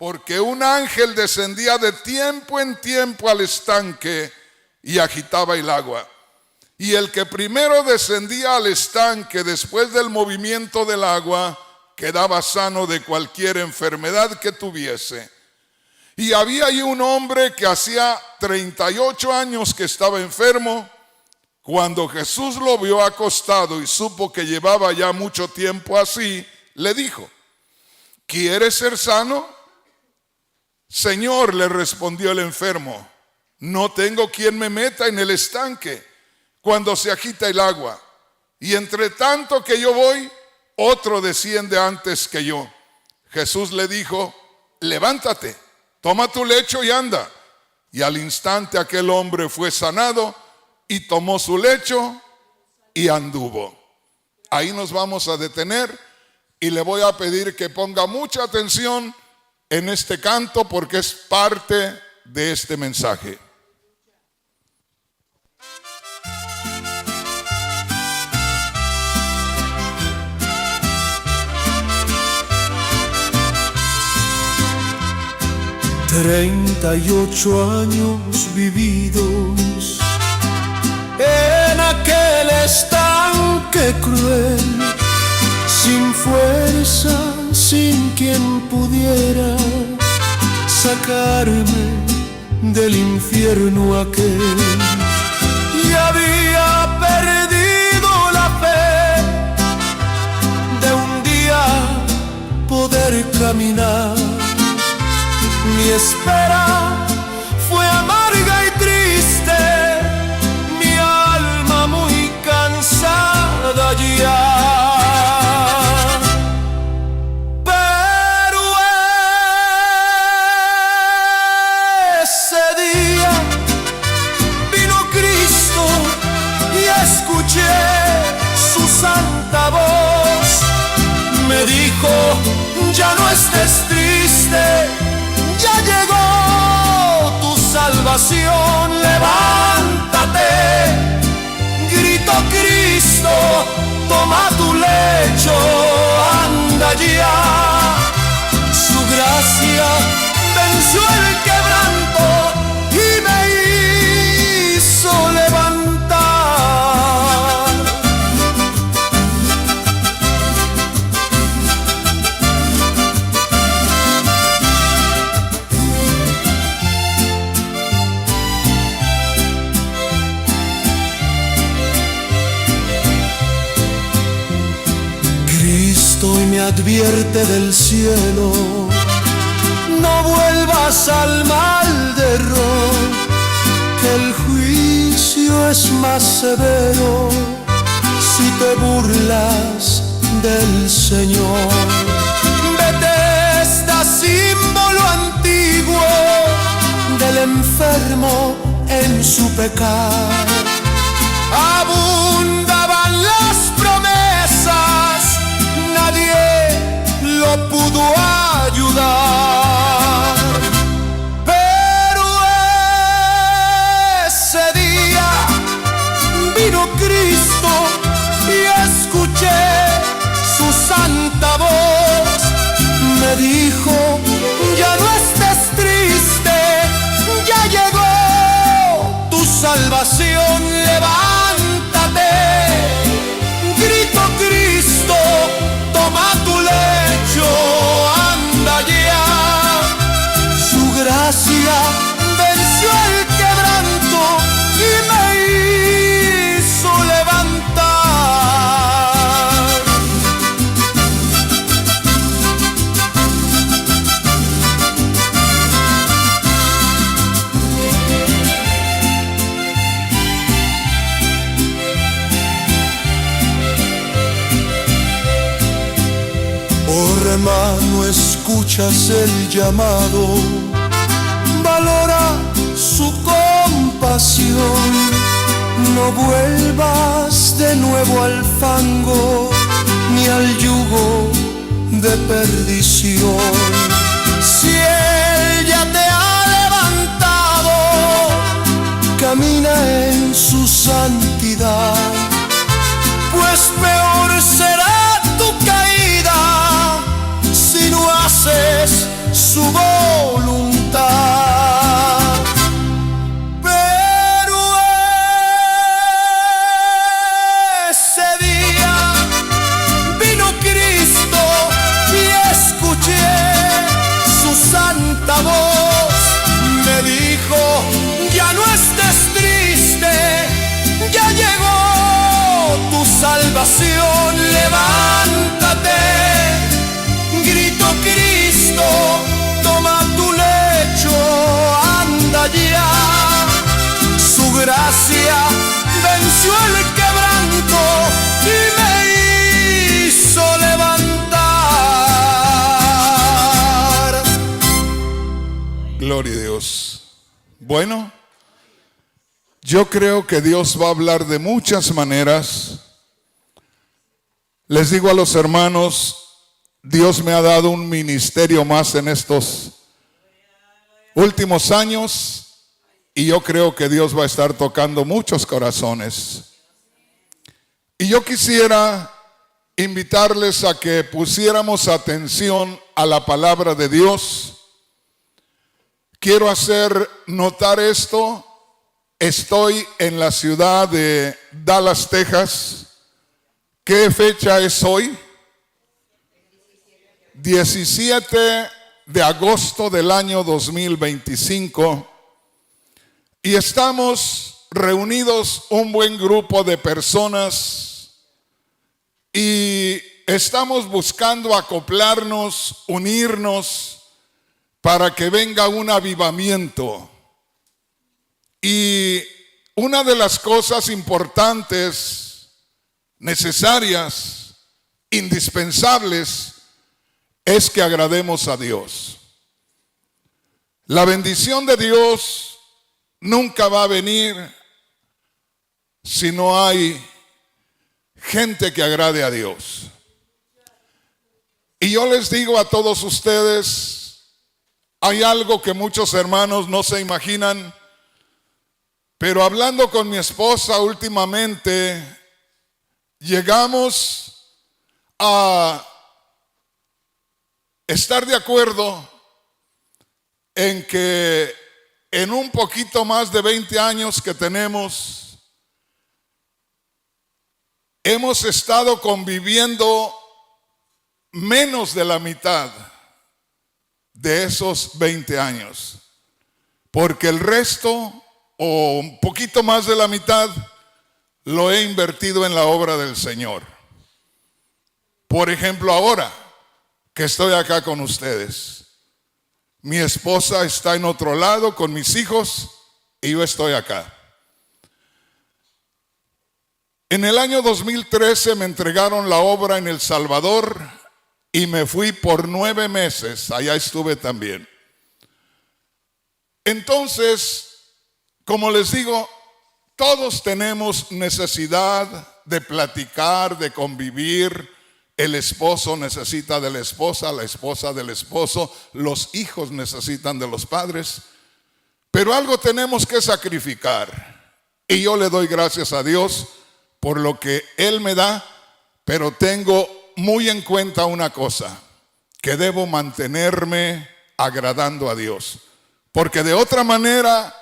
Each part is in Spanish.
porque un ángel descendía de tiempo en tiempo al estanque y agitaba el agua. Y el que primero descendía al estanque después del movimiento del agua quedaba sano de cualquier enfermedad que tuviese. Y había ahí un hombre que hacía 38 años que estaba enfermo. Cuando Jesús lo vio acostado y supo que llevaba ya mucho tiempo así, le dijo: ¿quieres ser sano? Señor, le respondió el enfermo, no tengo quien me meta en el estanque cuando se agita el agua, y entre tanto que yo voy, otro desciende antes que yo. Jesús le dijo: levántate, toma tu lecho y anda. Y al instante aquel hombre fue sanado y tomó su lecho y anduvo. Ahí nos vamos a detener y le voy a pedir que ponga mucha atención en este canto porque es parte de este mensaje. $38 vividos en aquel estanque cruel, sin fuerza, sin quien pudiera sacarme del infierno aquel. Y había perdido la fe de un día poder caminar. Mi espera fue amarga y triste, mi alma muy cansada ya. Pero ese día vino Cristo y escuché su santa voz. Me dijo: ya no estés triste, ya llegó tu salvación, levántate. Gritó Cristo: toma tu lecho, anda ya. Su gracia venció el quebranto y me hizo levantar. Y me advierte del cielo: no vuelvas al mal de error, que el juicio es más severo si te burlas del Señor. Bethesda, símbolo antiguo del enfermo en su pecado, abundaban las promesas, nadie lo pudo ayudar. Pero ese día vino Cristo y escuché su santa voz. Me dijo: ya no estés triste, ya llegó tu salvación, levántate. Gritó Cristo: toma tu lecho, anda ya. Su gracia venció el quebranto y me hizo levantar. Hermano, escuchas el llamado, valora su compasión, no vuelvas de nuevo al fango ni al yugo de perdición. Si Él ya te ha levantado, camina en su santidad, pues peor será tu caída si no haces es su voluntad. Pero ese día vino Cristo y escuché su santa voz. Me dijo: ya no estés triste, ya llegó tu salvación, levántate. Gritó Cristo: toma tu lecho, anda ya. Su gracia venció el quebranto y me hizo levantar. Gloria a Dios. Bueno, yo creo que Dios va a hablar de muchas maneras. Les digo a los hermanos, Dios me ha dado un ministerio más en estos últimos años y yo creo que Dios va a estar tocando muchos corazones. Y yo quisiera invitarles a que pusiéramos atención a la palabra de Dios. Quiero hacer notar esto. Estoy en la ciudad de Dallas, Texas. ¿Qué fecha es hoy? 17 de agosto del año 2025. Y estamos reunidos un buen grupo de personas y estamos buscando acoplarnos, unirnos para que venga un avivamiento. Y una de las cosas importantes, necesarias, indispensables, es que agrademos a Dios. La bendición de Dios nunca va a venir si no hay gente que agrade a Dios. Y yo les digo a todos ustedes, hay algo que muchos hermanos no se imaginan, pero hablando con mi esposa últimamente, llegamos a estar de acuerdo en que en un poquito más de 20 años que tenemos, hemos estado conviviendo menos de la mitad de esos 20 años, porque el resto, o un poquito más de la mitad, lo he invertido en la obra del Señor. Por ejemplo, ahora que estoy acá con ustedes, mi esposa está en otro lado con mis hijos y yo estoy acá. En el año 2013 me entregaron la obra en El Salvador y me fui por 9 meses, allá estuve también. Entonces, como les digo, todos tenemos necesidad de platicar, de convivir. El esposo necesita de la esposa del esposo, los hijos necesitan de los padres. Pero algo tenemos que sacrificar. Y yo le doy gracias a Dios por lo que Él me da, pero tengo muy en cuenta una cosa, que debo mantenerme agradando a Dios. Porque de otra manera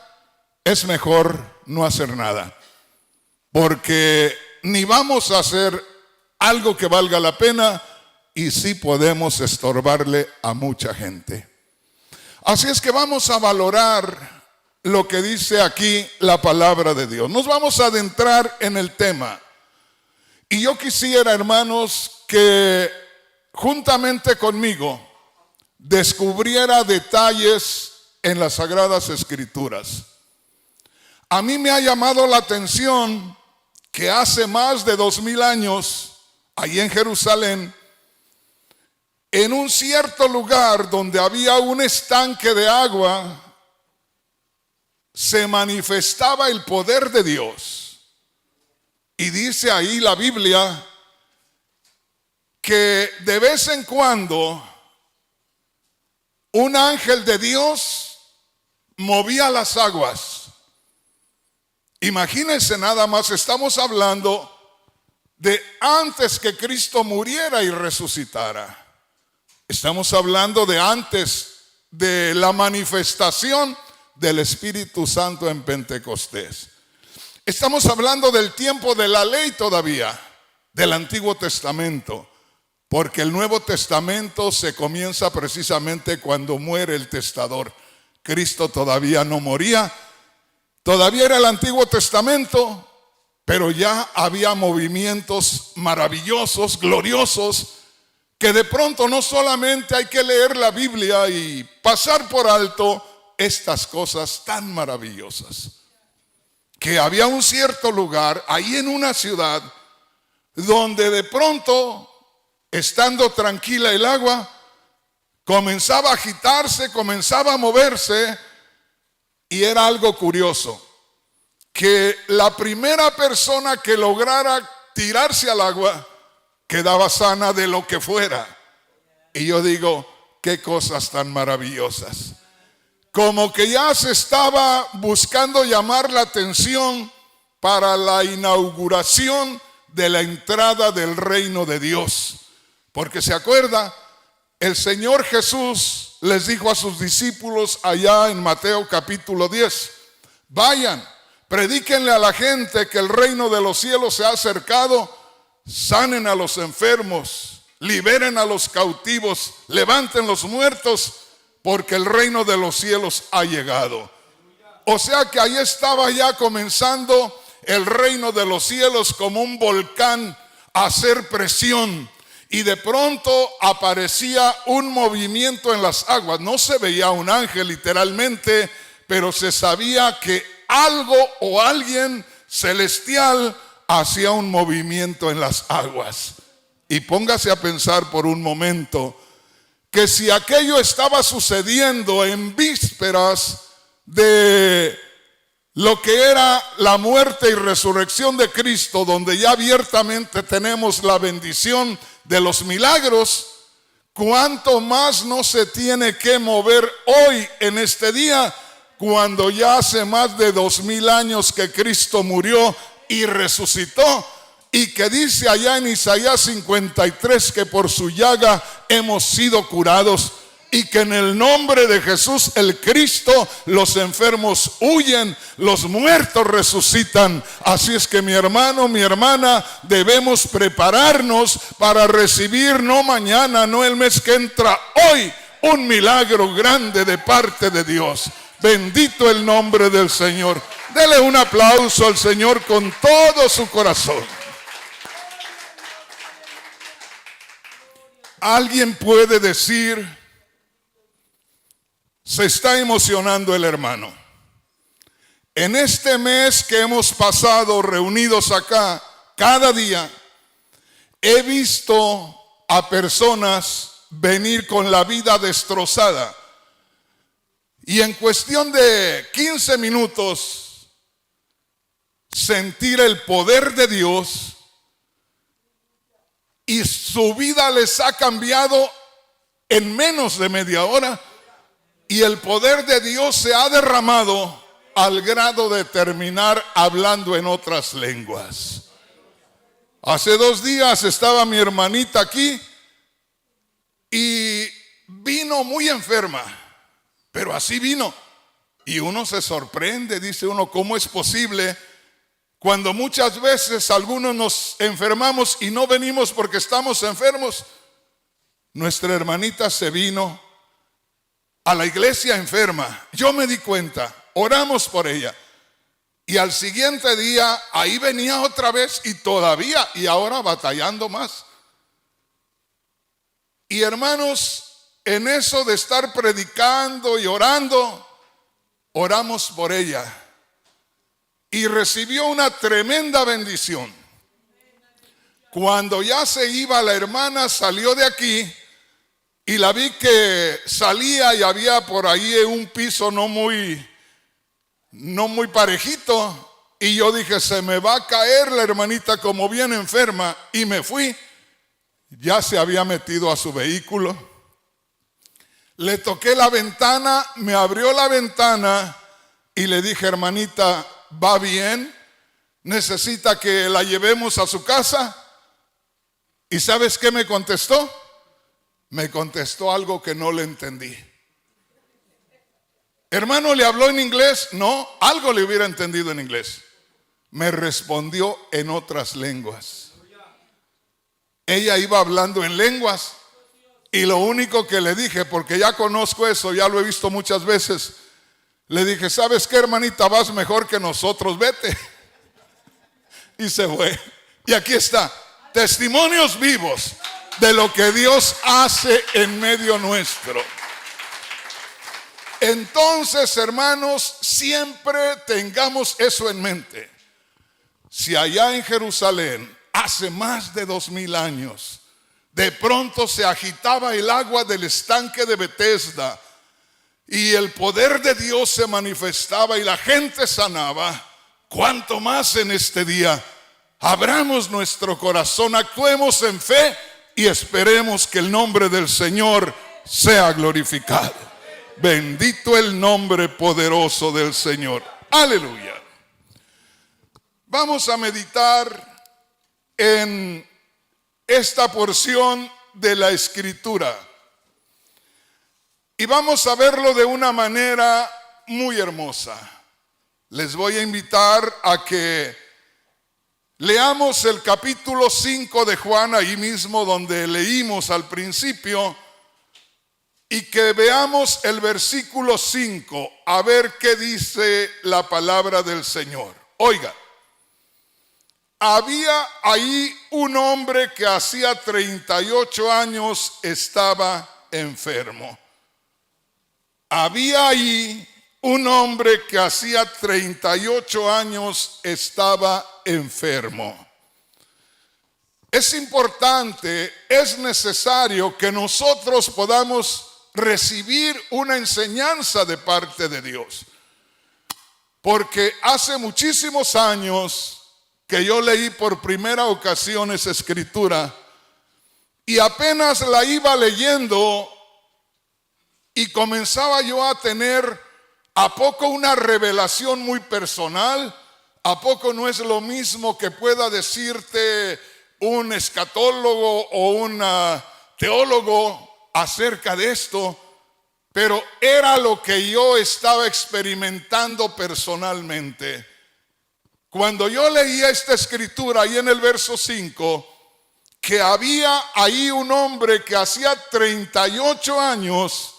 es mejor no hacer nada, porque ni vamos a hacer algo que valga la pena y sí podemos estorbarle a mucha gente. Así es que vamos a valorar lo que dice aquí la palabra de Dios. Nos vamos a adentrar en el tema. Y yo quisiera, hermanos, que juntamente conmigo descubriera detalles en las Sagradas Escrituras. A mí me ha llamado la atención que hace más de 2000 años, allí en Jerusalén, en un cierto lugar donde había un estanque de agua, se manifestaba el poder de Dios. Y dice ahí la Biblia que de vez en cuando un ángel de Dios movía las aguas. Imagínense nada más, estamos hablando de antes que Cristo muriera y resucitara. Estamos hablando de antes de la manifestación del Espíritu Santo en Pentecostés. Estamos hablando del tiempo de la ley todavía, del Antiguo Testamento, porque el Nuevo Testamento se comienza precisamente cuando muere el testador. Cristo todavía no moría, todavía era el Antiguo Testamento, pero ya había movimientos maravillosos, gloriosos, que de pronto no solamente hay que leer la Biblia y pasar por alto estas cosas tan maravillosas. Que había un cierto lugar ahí en una ciudad donde de pronto, estando tranquila el agua, comenzaba a agitarse, comenzaba a moverse, y era algo curioso, que la primera persona que lograra tirarse al agua quedaba sana de lo que fuera. Y yo digo, qué cosas tan maravillosas. Como que ya se estaba buscando llamar la atención para la inauguración de la entrada del reino de Dios. Porque se acuerda, el Señor Jesús les dijo a sus discípulos allá en Mateo capítulo 10, vayan, predíquenle a la gente que el reino de los cielos se ha acercado, sanen a los enfermos, liberen a los cautivos, levanten los muertos, porque el reino de los cielos ha llegado. O sea que ahí estaba ya comenzando el reino de los cielos como un volcán a hacer presión. Y de pronto aparecía un movimiento en las aguas. No se veía un ángel literalmente, pero se sabía que algo o alguien celestial hacía un movimiento en las aguas. Y póngase a pensar por un momento que si aquello estaba sucediendo en vísperas de lo que era la muerte y resurrección de Cristo, donde ya abiertamente tenemos la bendición de los milagros, ¿cuánto más no se tiene que mover hoy en este día, cuando ya hace más de 2000 años que Cristo murió y resucitó? Y que dice allá en Isaías 53 que por su llaga hemos sido curados, y que en el nombre de Jesús el Cristo los enfermos huyen, los muertos resucitan. Así es que mi hermano, mi hermana, debemos prepararnos para recibir no mañana, no el mes que entra, hoy un milagro grande de parte de Dios. Bendito el nombre del Señor. Dele un aplauso al Señor con todo su corazón. Alguien puede decir, se está emocionando el hermano. En este mes que hemos pasado reunidos acá, cada día, he visto a personas venir con la vida destrozada. Y en cuestión de 15 minutos, sentir el poder de Dios, y su vida les ha cambiado en menos de media hora, y el poder de Dios se ha derramado al grado de terminar hablando en otras lenguas. Hace 2 días estaba mi hermanita aquí y vino muy enferma, pero así vino. Y uno se sorprende, dice uno, ¿cómo es posible? Cuando muchas veces algunos nos enfermamos y no venimos porque estamos enfermos. Nuestra hermanita se vino a la iglesia enferma. Yo me di cuenta, oramos por ella. Y al siguiente día ahí venía otra vez y todavía, y ahora batallando más. Y hermanos, en eso de estar predicando y orando, oramos por ella. Y recibió una tremenda bendición. Cuando ya se iba la hermana, salió de aquí y la vi que salía y había por ahí un piso no muy parejito. Y yo dije, se me va a caer la hermanita como bien enferma. Y me fui. Ya se había metido a su vehículo. Le toqué la ventana, me abrió la ventana y le dije, hermanita, ¿va bien? ¿Necesita que la llevemos a su casa? ¿Y sabes qué me contestó? me contestó algo que no le entendí. Hermano, ¿le habló en inglés? No, algo le hubiera entendido en inglés. Me respondió en otras lenguas. Ella iba hablando en lenguas y lo único que le dije, porque ya conozco eso, ya lo he visto muchas veces, le dije, ¿sabes qué, hermanita? Vas mejor que nosotros, vete. Y se fue. Y aquí está, testimonios vivos de lo que Dios hace en medio nuestro. Entonces, hermanos, siempre tengamos eso en mente. Si allá en Jerusalén, hace más de 2000 años, de pronto se agitaba el agua del estanque de Betesda y el poder de Dios se manifestaba y la gente sanaba, cuánto más en este día abramos nuestro corazón, actuemos en fe y esperemos que el nombre del Señor sea glorificado. Bendito el nombre poderoso del Señor. Aleluya. Vamos a meditar en esta porción de la Escritura y vamos a verlo de una manera muy hermosa. Les voy a invitar a que leamos el capítulo 5 de Juan, ahí mismo donde leímos al principio, y que veamos el versículo 5, a ver qué dice la palabra del Señor. Oiga, había ahí un hombre que hacía 38 años estaba enfermo. Había ahí un hombre que hacía 38 años estaba enfermo. Es importante, es necesario que nosotros podamos recibir una enseñanza de parte de Dios. Porque hace muchísimos años que yo leí por primera ocasión esa escritura y apenas la iba leyendo y comenzaba yo a tener ¿a poco una revelación muy personal? ¿A poco no es lo mismo que pueda decirte un escatólogo o un teólogo acerca de esto? Pero era lo que yo estaba experimentando personalmente. Cuando yo leía esta escritura ahí en el verso 5, que había ahí un hombre que hacía 38 años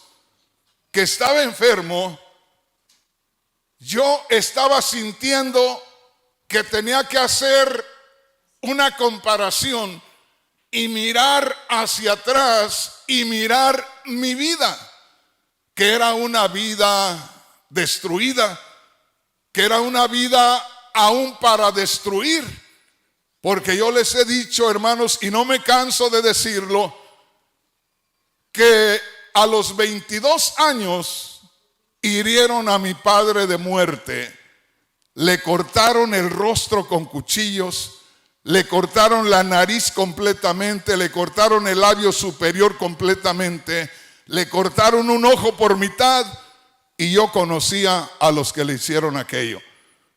que estaba enfermo, yo estaba sintiendo que tenía que hacer una comparación y mirar hacia atrás y mirar mi vida, que era una vida destruida, que era una vida aún para destruir, porque yo les he dicho, hermanos, y no me canso de decirlo, que a los 22 años hirieron a mi padre de muerte, le cortaron el rostro con cuchillos, le cortaron la nariz completamente, le cortaron el labio superior completamente, le cortaron un ojo por mitad y yo conocía a los que le hicieron aquello.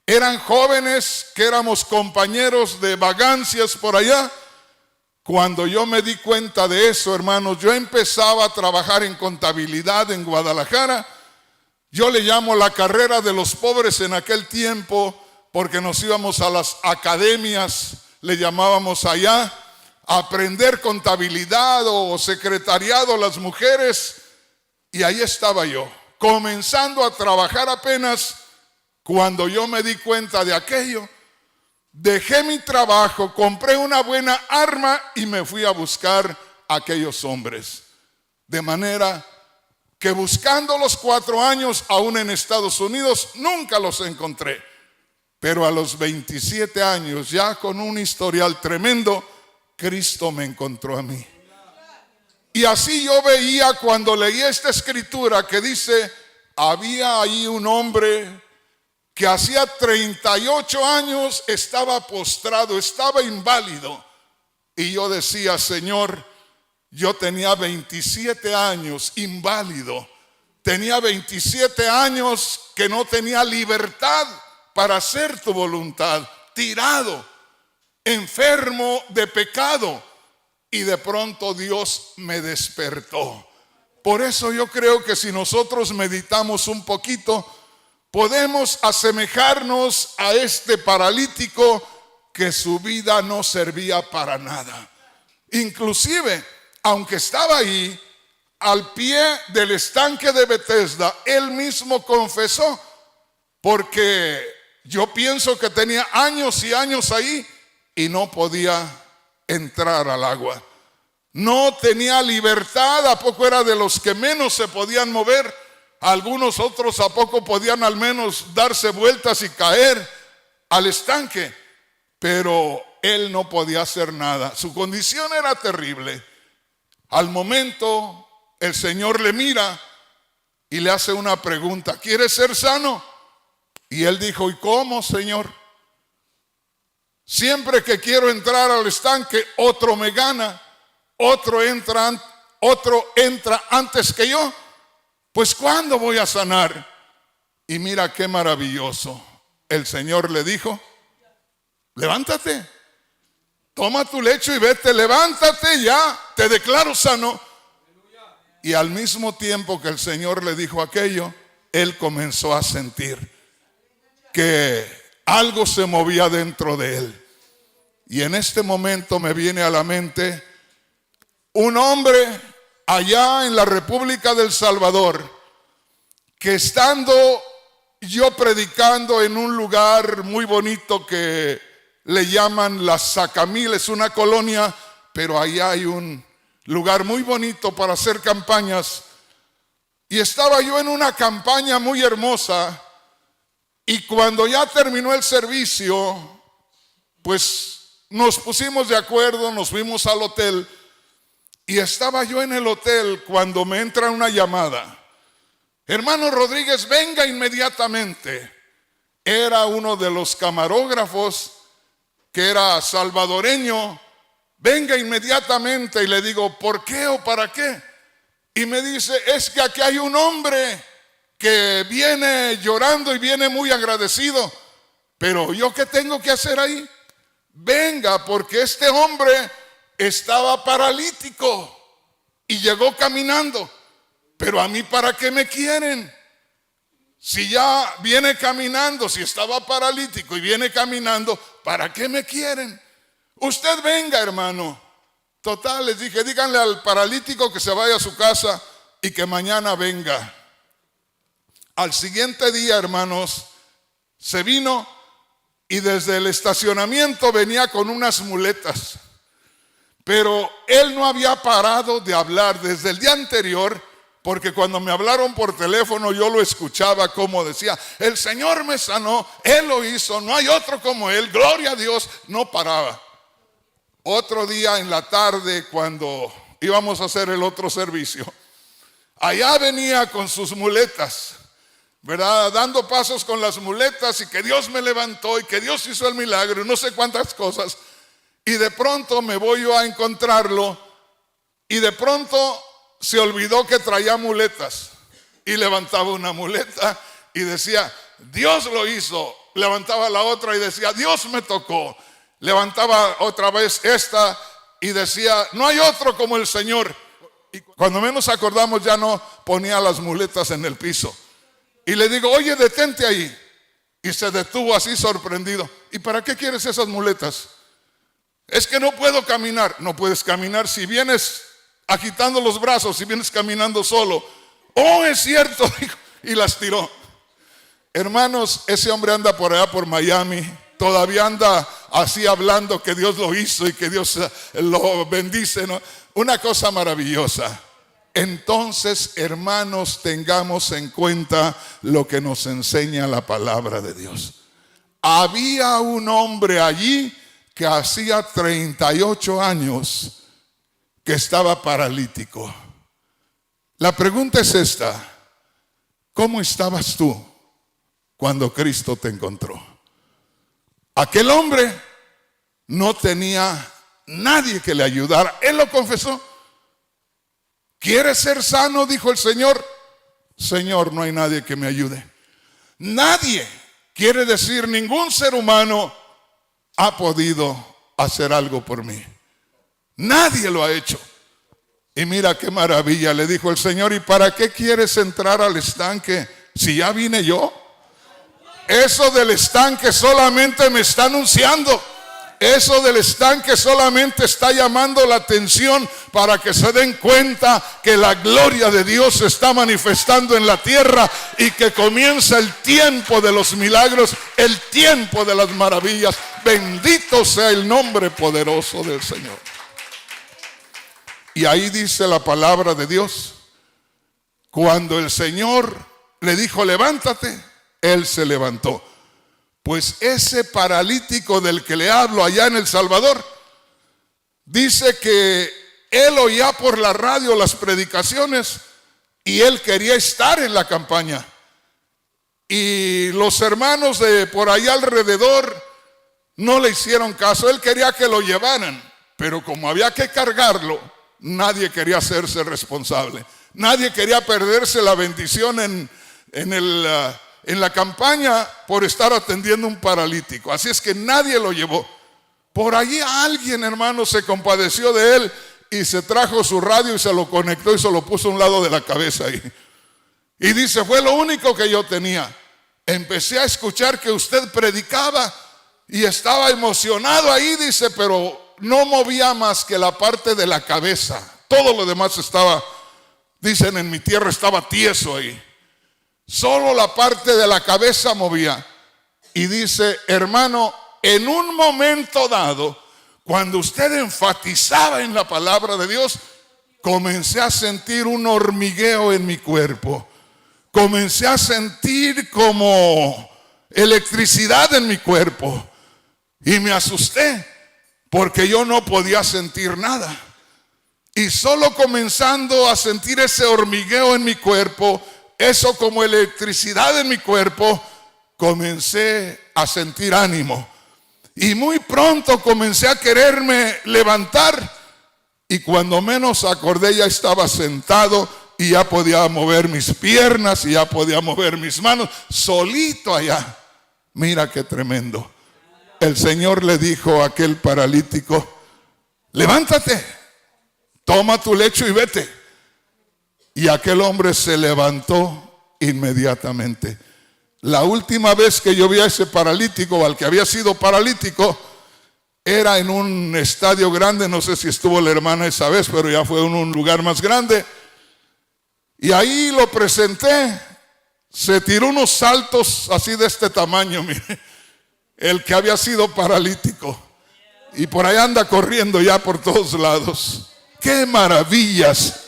Eran jóvenes que éramos compañeros de vagancias por allá. Cuando yo me di cuenta de eso, hermanos, yo empezaba a trabajar en contabilidad en Guadalajara. Yo le llamo la carrera de los pobres en aquel tiempo, porque nos íbamos a las academias, le llamábamos allá, a aprender contabilidad o secretariado las mujeres. Y ahí estaba yo, comenzando a trabajar apenas. Cuando yo me di cuenta de aquello, dejé mi trabajo, compré una buena arma y me fui a buscar a aquellos hombres. De manera que buscando los 4 años, aún en Estados Unidos, nunca los encontré. Pero a los 27 años, ya con un historial tremendo, Cristo me encontró a mí. Y así yo veía cuando leí esta escritura que dice, había ahí un hombre que hacía 38 años estaba postrado, estaba inválido. Y yo decía, Señor, yo tenía 27 años inválido. Tenía 27 años que no tenía libertad para hacer tu voluntad. Tirado, enfermo de pecado. y de pronto Dios me despertó. Por eso yo creo que si nosotros meditamos un poquito, podemos asemejarnos a este paralítico que su vida no servía para nada. Inclusive, aunque estaba ahí, al pie del estanque de Betesda, él mismo confesó, porque yo pienso que tenía años y años ahí y no podía entrar al agua. No tenía libertad, ¿a poco era de los que menos se podían mover? Algunos otros ¿a poco podían al menos darse vueltas y caer al estanque? Pero él no podía hacer nada. Su condición era terrible. Al momento el Señor le mira y le hace una pregunta: ¿quieres ser sano? Y él dijo: ¿y cómo, Señor? Siempre que quiero entrar al estanque, otro me gana, otro entra antes que yo. Pues ¿cuándo voy a sanar? Y mira qué maravilloso. El Señor le dijo: levántate, toma tu lecho y vete. Levántate ya, te declaro sano. Y al mismo tiempo que el Señor le dijo aquello, él comenzó a sentir que algo se movía dentro de él. Y en este momento me viene a la mente un hombre allá en la República del Salvador, que estando yo predicando en un lugar muy bonito que le llaman Las Sacamil, es una colonia, pero allá hay un lugar muy bonito para hacer campañas. Y estaba yo en una campaña muy hermosa, y cuando ya terminó el servicio, pues nos pusimos de acuerdo, nos fuimos al hotel. Y estaba yo en el hotel cuando me entra una llamada: hermano Rodríguez, venga inmediatamente. Era uno de los camarógrafos, que era salvadoreño. Venga inmediatamente. Y le digo: ¿por qué o para qué? Y me dice: es que aquí hay un hombre que viene llorando y viene muy agradecido. Pero ¿yo qué tengo que hacer ahí? Venga, porque este hombre estaba paralítico y llegó caminando. Pero a mí, ¿para qué me quieren? Si ya viene caminando, si estaba paralítico y viene caminando, ¿para qué me quieren? Usted venga, hermano. Total, les dije: díganle al paralítico que se vaya a su casa y que mañana venga. Al siguiente día, hermanos, se vino y desde el estacionamiento venía con unas muletas. Pero él no había parado de hablar desde el día anterior, porque cuando me hablaron por teléfono yo lo escuchaba como decía: el Señor me sanó, Él lo hizo, no hay otro como Él, gloria a Dios. No paraba. Otro día en la tarde, cuando íbamos a hacer el otro servicio, allá venía con sus muletas, ¿verdad? Dando pasos con las muletas, y que Dios me levantó y que Dios hizo el milagro y no sé cuántas cosas. Y de pronto me voy yo a encontrarlo, y de pronto se olvidó que traía muletas, y levantaba una muleta y decía: Dios lo hizo. Levantaba la otra y decía: Dios me tocó. Levantaba otra vez esta y decía: no hay otro como el Señor. Y cuando menos acordamos, ya no ponía las muletas en el piso. Y le digo: oye, detente ahí. Y se detuvo así sorprendido. ¿Y para qué quieres esas muletas? Es que no puedo caminar. No puedes caminar si vienes agitando los brazos, si vienes caminando solo. Oh, es cierto, dijo, y las tiró. Hermanos, ese hombre anda por allá por Miami. Todavía anda así hablando que Dios lo hizo y que Dios lo bendice, ¿no? Una cosa maravillosa. Entonces, hermanos, tengamos en cuenta lo que nos enseña la palabra de Dios. Había un hombre allí que hacía 38 años que estaba paralítico. La pregunta es esta: ¿cómo estabas tú cuando Cristo te encontró? Aquel hombre no tenía nadie que le ayudara. Él lo confesó. ¿Quieres ser sano?, dijo el Señor. Señor, no hay nadie que me ayude. Nadie, quiere decir ningún ser humano, ha podido hacer algo por mí. Nadie lo ha hecho. Y mira qué maravilla, le dijo el Señor, ¿y para qué quieres entrar al estanque si ya vine yo? Eso del estanque solamente me está anunciando. Eso del estanque solamente está llamando la atención para que se den cuenta que la gloria de Dios se está manifestando en la tierra y que comienza el tiempo de los milagros, el tiempo de las maravillas. Bendito sea el nombre poderoso del Señor. Y ahí dice la palabra de Dios, cuando el Señor le dijo levántate, él se levantó. Pues ese paralítico del que le hablo allá en El Salvador, dice que él oía por la radio las predicaciones y él quería estar en la campaña. Y los hermanos de por allá alrededor no le hicieron caso. Él quería que lo llevaran, pero como había que cargarlo, nadie quería hacerse responsable. Nadie quería perderse la bendición en la campaña por estar atendiendo un paralítico. Así es que nadie lo llevó. Por allí alguien, hermano, se compadeció de él y se trajo su radio y se lo conectó y se lo puso a un lado de la cabeza ahí. Y dice, fue lo único que yo tenía. Empecé a escuchar que usted predicaba y estaba emocionado ahí, dice, pero no movía más que la parte de la cabeza. Todo lo demás estaba, dicen, en mi tierra estaba tieso ahí. Solo la parte de la cabeza movía. Y dice, hermano, en un momento dado, cuando usted enfatizaba en la palabra de Dios, comencé a sentir un hormigueo en mi cuerpo. Comencé a sentir como electricidad en mi cuerpo. Y me asusté porque yo no podía sentir nada. Y solo comenzando a sentir ese hormigueo en mi cuerpo, eso como electricidad en mi cuerpo, comencé a sentir ánimo. Y muy pronto comencé a quererme levantar. Y cuando menos acordé ya estaba sentado y ya podía mover mis piernas y ya podía mover mis manos. Solito allá. Mira qué tremendo. El Señor le dijo a aquel paralítico, levántate, toma tu lecho y vete. Y aquel hombre se levantó inmediatamente. La última vez que yo vi a ese paralítico, al que había sido paralítico, era en un estadio grande. No sé si estuvo la hermana esa vez, pero ya fue en un lugar más grande. Y ahí lo presenté. Se tiró unos saltos así de este tamaño, mire, el que había sido paralítico. Y por ahí anda corriendo ya por todos lados. ¡Qué maravillas!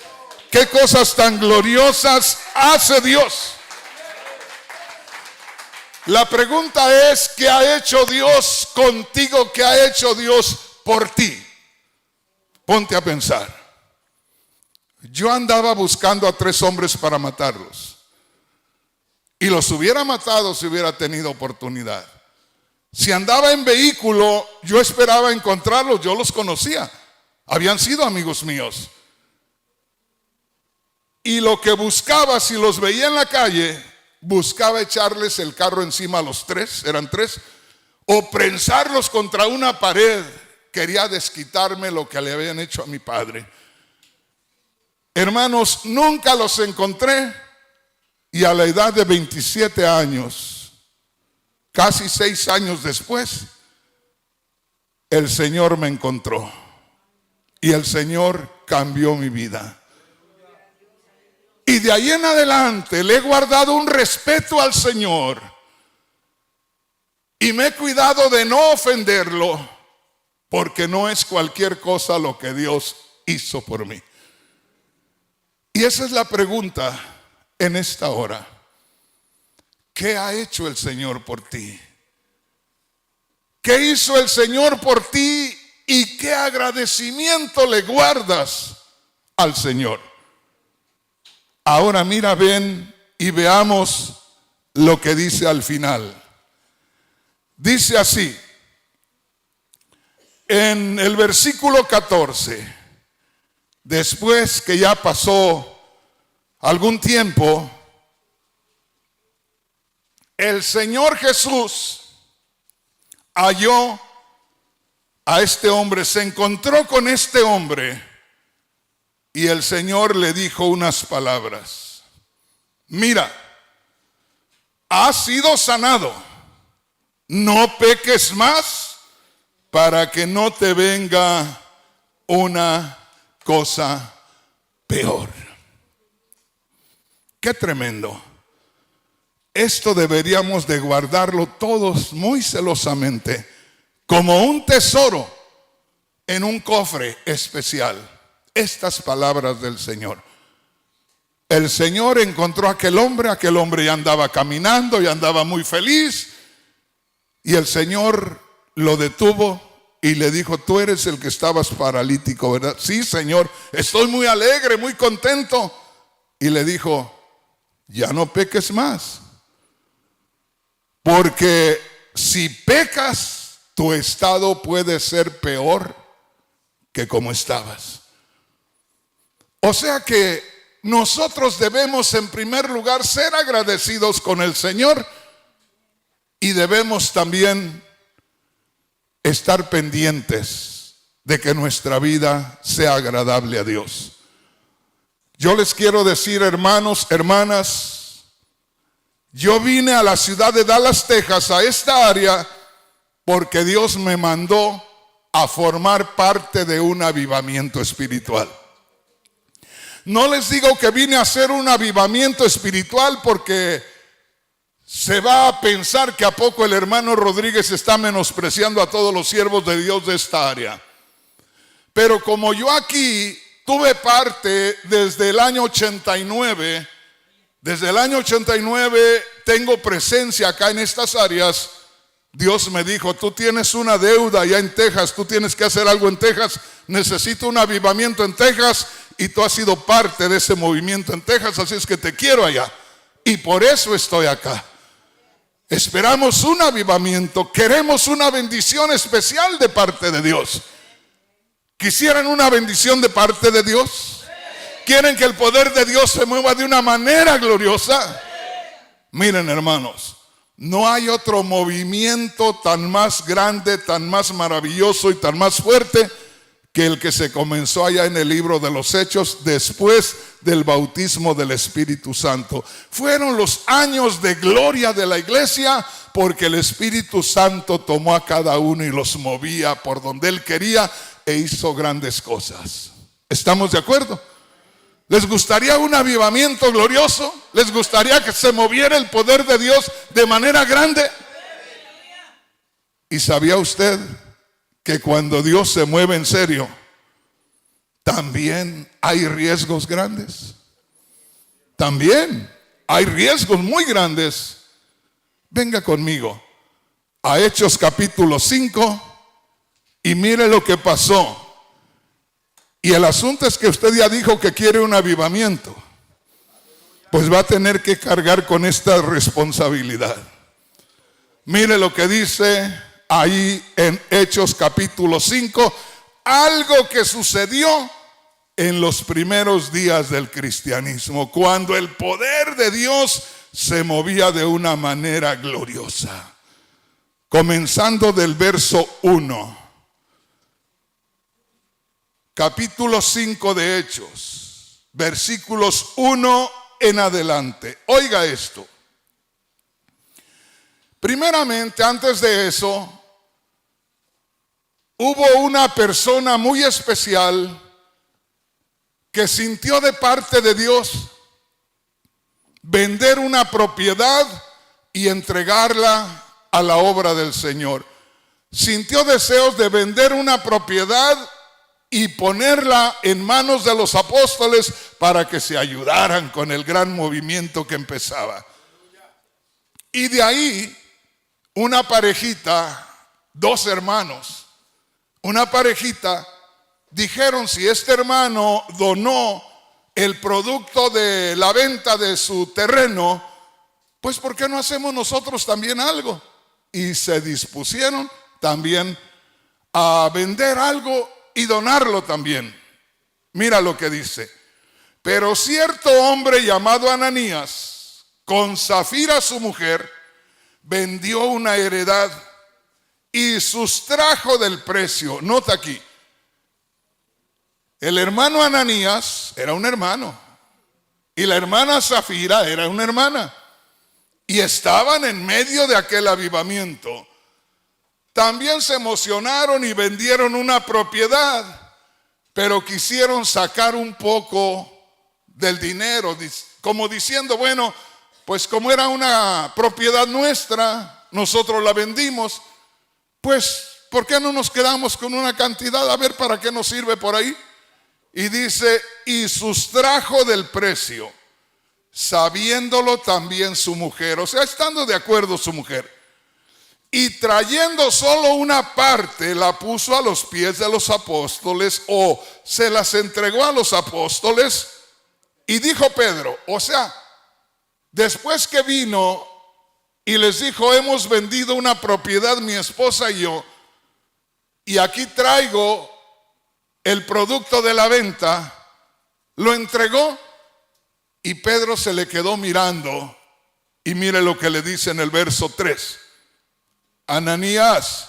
¡Qué cosas tan gloriosas hace Dios! La pregunta es, ¿qué ha hecho Dios contigo? ¿Qué ha hecho Dios por ti? Ponte a pensar. Yo andaba buscando a 3 hombres para matarlos. Y los hubiera matado si hubiera tenido oportunidad. Si andaba en vehículo, yo esperaba encontrarlos, yo los conocía. Habían sido amigos míos. Y lo que buscaba, si los veía en la calle, buscaba echarles el carro encima a los 3, eran 3, o prensarlos contra una pared. Quería desquitarme lo que le habían hecho a mi padre. Hermanos, nunca los encontré y a la edad de 27 años, casi 6 años después, el Señor me encontró y el Señor cambió mi vida. Y de ahí en adelante le he guardado un respeto al Señor y me he cuidado de no ofenderlo, porque no es cualquier cosa lo que Dios hizo por mí. Y esa es la pregunta en esta hora. ¿Qué ha hecho el Señor por ti? ¿Qué hizo el Señor por ti y qué agradecimiento le guardas al Señor? Ahora mira, ven y veamos lo que dice al final. Dice así, en el versículo 14, después que ya pasó algún tiempo, el Señor Jesús halló a este hombre, se encontró con este hombre y el Señor le dijo unas palabras. Mira, has sido sanado, no peques más para que no te venga una cosa peor. Qué tremendo. Esto deberíamos de guardarlo todos muy celosamente, como un tesoro en un cofre especial. Estas palabras del Señor. El Señor encontró a aquel hombre ya andaba caminando, ya andaba muy feliz, y el Señor lo detuvo y le dijo: tú eres el que estabas paralítico, ¿verdad? Sí, Señor, estoy muy alegre, muy contento. Y le dijo: ya no peques más, porque si pecas, tu estado puede ser peor que como estabas. O sea que nosotros debemos en primer lugar ser agradecidos con el Señor y debemos también estar pendientes de que nuestra vida sea agradable a Dios. Yo les quiero decir, hermanos, hermanas, yo vine a la ciudad de Dallas, Texas, a esta área, porque Dios me mandó a formar parte de un avivamiento espiritual. No les digo que vine a hacer un avivamiento espiritual porque se va a pensar que a poco el hermano Rodríguez está menospreciando a todos los siervos de Dios de esta área. Pero como yo aquí tuve parte desde el año 89, desde el año 89 tengo presencia acá en estas áreas. Dios me dijo: tú tienes una deuda allá en Texas, tú tienes que hacer algo en Texas, necesito un avivamiento en Texas, y tú has sido parte de ese movimiento en Texas, así es que te quiero allá, y por eso estoy acá. Esperamos un avivamiento, queremos una bendición especial de parte de Dios. ¿Quisieran una bendición de parte de Dios? ¿Quieren que el poder de Dios se mueva de una manera gloriosa? Miren, hermanos, no hay otro movimiento tan más grande, tan más maravilloso y tan más fuerte que el que se comenzó allá en el libro de los Hechos después del bautismo del Espíritu Santo. Fueron los años de gloria de la iglesia, porque el Espíritu Santo tomó a cada uno y los movía por donde Él quería e hizo grandes cosas. ¿Estamos de acuerdo? ¿Les gustaría un avivamiento glorioso? ¿Les gustaría que se moviera el poder de Dios de manera grande? ¿Y sabía usted que cuando Dios se mueve en serio, también hay riesgos grandes? También hay riesgos muy grandes. Venga conmigo a Hechos capítulo 5 y mire lo que pasó. Y el asunto es que usted ya dijo que quiere un avivamiento, pues va a tener que cargar con esta responsabilidad. Mire lo que dice ahí en Hechos capítulo 5, algo que sucedió en los primeros días del cristianismo, cuando el poder de Dios se movía de una manera gloriosa. Comenzando del verso 1. Capítulo 5 de Hechos, versículos 1 en adelante. Oiga esto. Primeramente, antes de eso, hubo una persona muy especial que sintió de parte de Dios vender una propiedad y entregarla a la obra del Señor. Sintió deseos de vender una propiedad y ponerla en manos de los apóstoles para que se ayudaran con el gran movimiento que empezaba. Y de ahí una parejita, dos hermanos, una parejita, dijeron: si este hermano donó el producto de la venta de su terreno, pues ¿por qué no hacemos nosotros también algo? Y se dispusieron también a vender algo y donarlo también. Mira lo que dice: pero cierto hombre llamado Ananías, con Zafira su mujer, vendió una heredad y sustrajo del precio. Nota aquí, el hermano Ananías era un hermano y la hermana Zafira era una hermana y estaban en medio de aquel avivamiento. También se emocionaron y vendieron una propiedad, pero quisieron sacar un poco del dinero, como diciendo, bueno, pues como era una propiedad nuestra, nosotros la vendimos, pues ¿por qué no nos quedamos con una cantidad? A ver para qué nos sirve por ahí. Y dice, y sustrajo del precio, sabiéndolo también su mujer, o sea, estando de acuerdo su mujer. Y trayendo solo una parte, la puso a los pies de los apóstoles, o se las entregó a los apóstoles. Y dijo Pedro, o sea, después que vino y les dijo, hemos vendido una propiedad mi esposa y yo, y aquí traigo el producto de la venta, lo entregó y Pedro se le quedó mirando. Y mire lo que le dice en el verso 3. Ananías,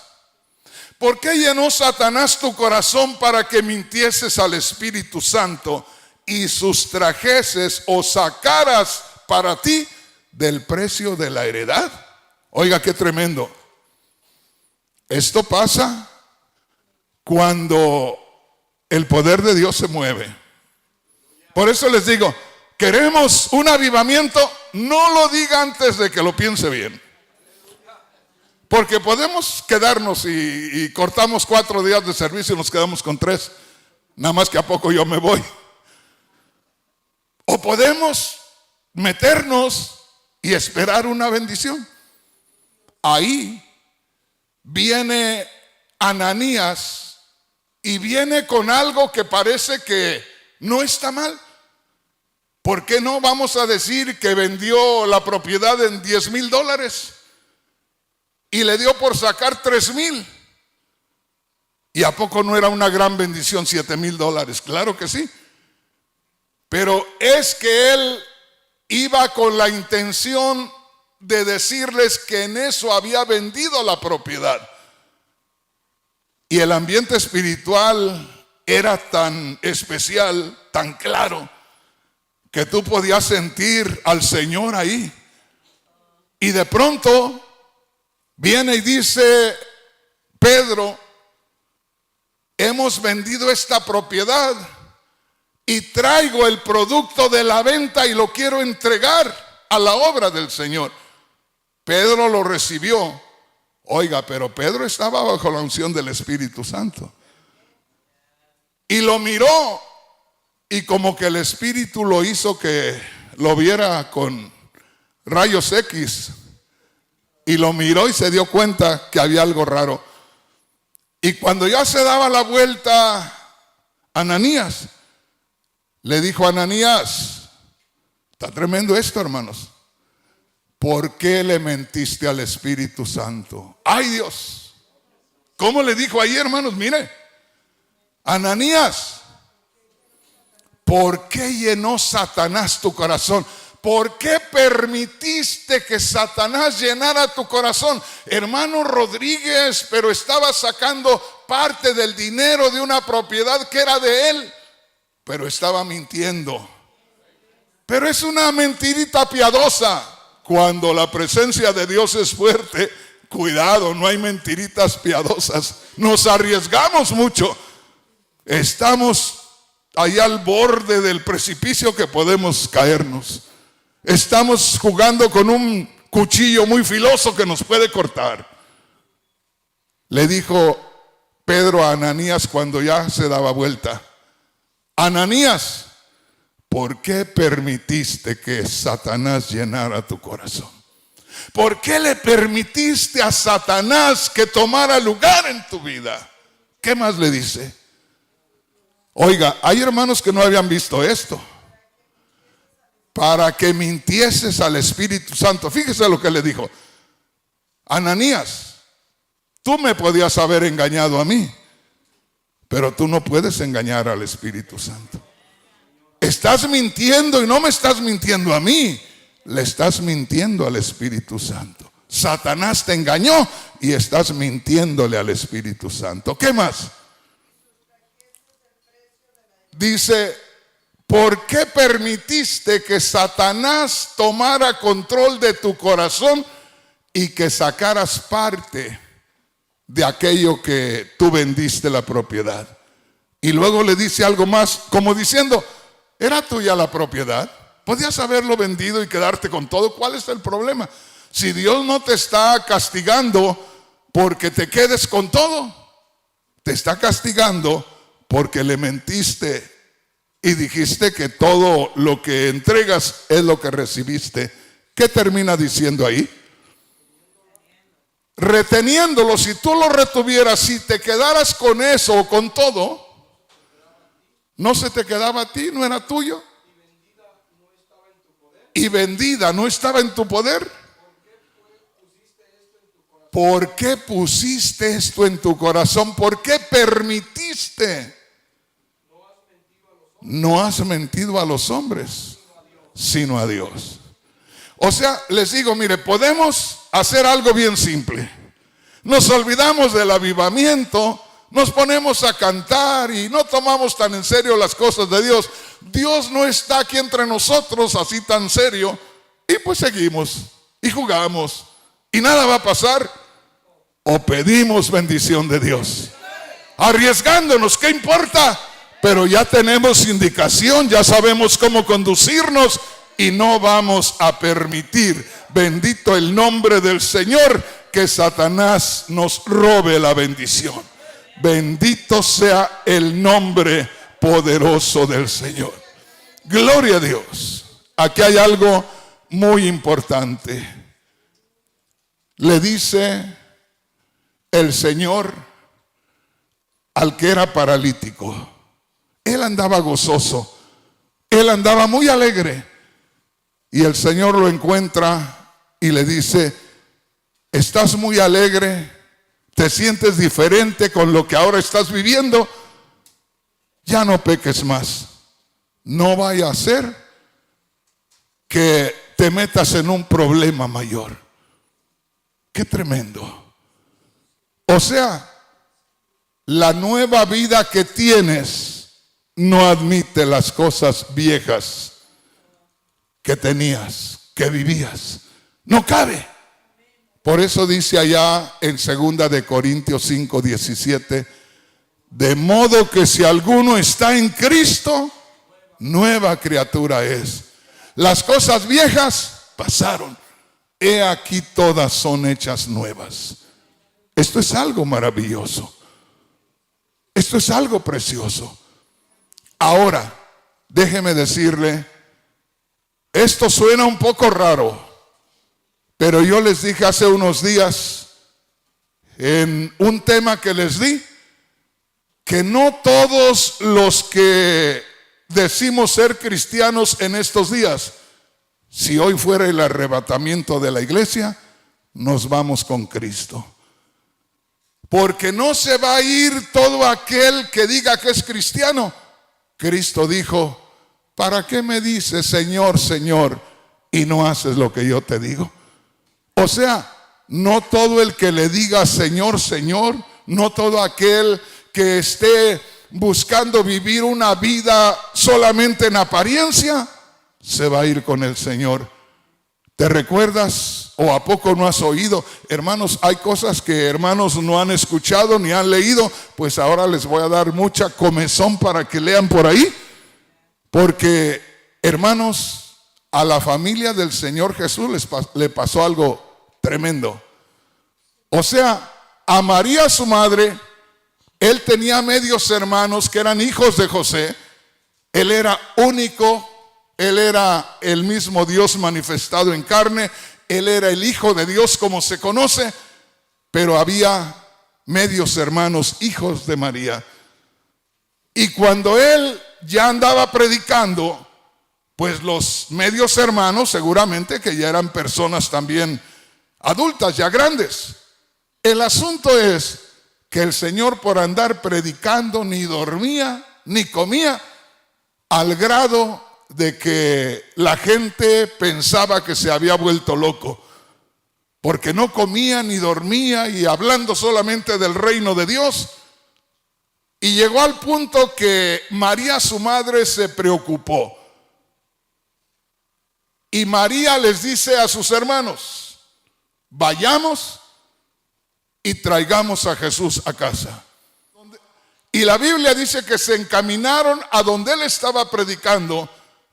¿por qué llenó Satanás tu corazón para que mintieses al Espíritu Santo y sustrajeses o sacaras para ti del precio de la heredad? Oiga, qué tremendo. Esto pasa cuando el poder de Dios se mueve. Por eso les digo, queremos un avivamiento, no lo diga antes de que lo piense bien. Porque podemos quedarnos y cortamos 4 días de servicio y nos quedamos con 3. Nada más que a poco yo me voy. O podemos meternos y esperar una bendición. Ahí viene Ananías y viene con algo que parece que no está mal. ¿Por qué no vamos a decir que vendió la propiedad en $10,000 y le dio por sacar 3,000? ¿Y a poco no era una gran bendición $7,000? Claro que sí. Pero es que él iba con la intención de decirles que en eso había vendido la propiedad. Y el ambiente espiritual era tan especial, tan claro, que tú podías sentir al Señor ahí. Y de pronto viene y dice Pedro, hemos vendido esta propiedad y traigo el producto de la venta y lo quiero entregar a la obra del Señor. Pedro lo recibió. Oiga, pero Pedro estaba bajo la unción del Espíritu Santo. Y lo miró y como que el Espíritu lo hizo que lo viera con rayos X. Y lo miró y se dio cuenta que había algo raro. Y cuando ya se daba la vuelta, Ananías le dijo a Ananías, está tremendo esto, hermanos. ¿Por qué le mentiste al Espíritu Santo? ¡Ay, Dios! ¿Cómo le dijo ahí, hermanos? Mire, Ananías, ¿por qué llenó Satanás tu corazón? ¿Por qué permitiste que Satanás llenara tu corazón? Hermano Rodríguez, pero estaba sacando parte del dinero de una propiedad que era de él, pero estaba mintiendo. Pero es una mentirita piadosa. Cuando la presencia de Dios es fuerte, cuidado, no hay mentiritas piadosas. Nos arriesgamos mucho. Estamos ahí al borde del precipicio que podemos caernos. Estamos jugando con un cuchillo muy filoso que nos puede cortar. Le dijo Pedro a Ananías cuando ya se daba vuelta, Ananías, ¿por qué permitiste que Satanás llenara tu corazón? ¿Por qué le permitiste a Satanás que tomara lugar en tu vida? ¿Qué más le dice? Oiga, hay hermanos que no habían visto esto. Para que mintieses al Espíritu Santo. Fíjese lo que le dijo. Ananías, tú me podías haber engañado a mí, pero tú no puedes engañar al Espíritu Santo. Estás mintiendo y no me estás mintiendo a mí, le estás mintiendo al Espíritu Santo. Satanás te engañó y estás mintiéndole al Espíritu Santo. ¿Qué más? Dice, ¿por qué permitiste que Satanás tomara control de tu corazón y que sacaras parte de aquello que tú vendiste la propiedad? Y luego le dice algo más, como diciendo, ¿era tuya la propiedad? Podías haberlo vendido y quedarte con todo. ¿Cuál es el problema? Si Dios no te está castigando porque te quedes con todo, te está castigando porque le mentiste y dijiste que todo lo que entregas es lo que recibiste. ¿Qué termina diciendo ahí? Reteniéndolo. Si tú lo retuvieras, si te quedaras con eso o con todo, no se te quedaba a ti, no era tuyo. Y vendida no estaba en tu poder. ¿Por qué pusiste esto en tu corazón? ¿Por qué permitiste? No has mentido a los hombres, sino a Dios. O sea, les digo, mire, podemos hacer algo bien simple. Nos olvidamos del avivamiento, nos ponemos a cantar y no tomamos tan en serio las cosas de Dios. Dios no está aquí entre nosotros así tan serio. Y pues seguimos y jugamos y nada va a pasar. O pedimos bendición de Dios, arriesgándonos, ¿qué importa? Pero ya tenemos indicación, ya sabemos cómo conducirnos y no vamos a permitir, bendito el nombre del Señor, que Satanás nos robe la bendición. Bendito sea el nombre poderoso del Señor. Gloria a Dios. Aquí hay algo muy importante. Le dice el Señor al que era paralítico. Él andaba gozoso, él andaba muy alegre, y el Señor lo encuentra y le dice, estás muy alegre, te sientes diferente con lo que ahora estás viviendo, ya no peques más, no vaya a ser que te metas en un problema mayor. Qué tremendo. O sea, la nueva vida que tienes no admite las cosas viejas que tenías, que vivías. No cabe. Por eso dice allá en 2 de Corintios 5:17, de modo que si alguno está en Cristo, nueva criatura es. Las cosas viejas pasaron, he aquí todas son hechas nuevas. Esto es algo maravilloso. Esto es algo precioso. Ahora, déjeme decirle, esto suena un poco raro, pero yo les dije hace unos días en un tema que les di, que no todos los que decimos ser cristianos en estos días, si hoy fuera el arrebatamiento de la iglesia, nos vamos con Cristo. Porque no se va a ir todo aquel que diga que es cristiano. Cristo dijo, ¿para qué me dices Señor, Señor, y no haces lo que yo te digo? O sea, no todo el que le diga Señor, Señor, no todo aquel que esté buscando vivir una vida solamente en apariencia, se va a ir con el Señor. ¿Te recuerdas o a poco no has oído? Hermanos, hay cosas que hermanos no han escuchado ni han leído, pues ahora les voy a dar mucha comezón para que lean por ahí. Porque, hermanos, a la familia del Señor Jesús le pasó algo tremendo. O sea, a María su madre, él tenía medios hermanos que eran hijos de José. Él era único. Él era el mismo Dios manifestado en carne. Él era el Hijo de Dios como se conoce. Pero había medios hermanos, hijos de María. Y cuando él ya andaba predicando, pues los medios hermanos seguramente que ya eran personas también adultas, ya grandes. El asunto es que el Señor por andar predicando ni dormía ni comía, al grado de que la gente pensaba que se había vuelto loco, porque no comía ni dormía y hablando solamente del reino de Dios. Y llegó al punto que María, su madre, se preocupó. Y María les dice a sus hermanos: vayamos y traigamos a Jesús a casa. Y la Biblia dice que se encaminaron a donde él estaba predicando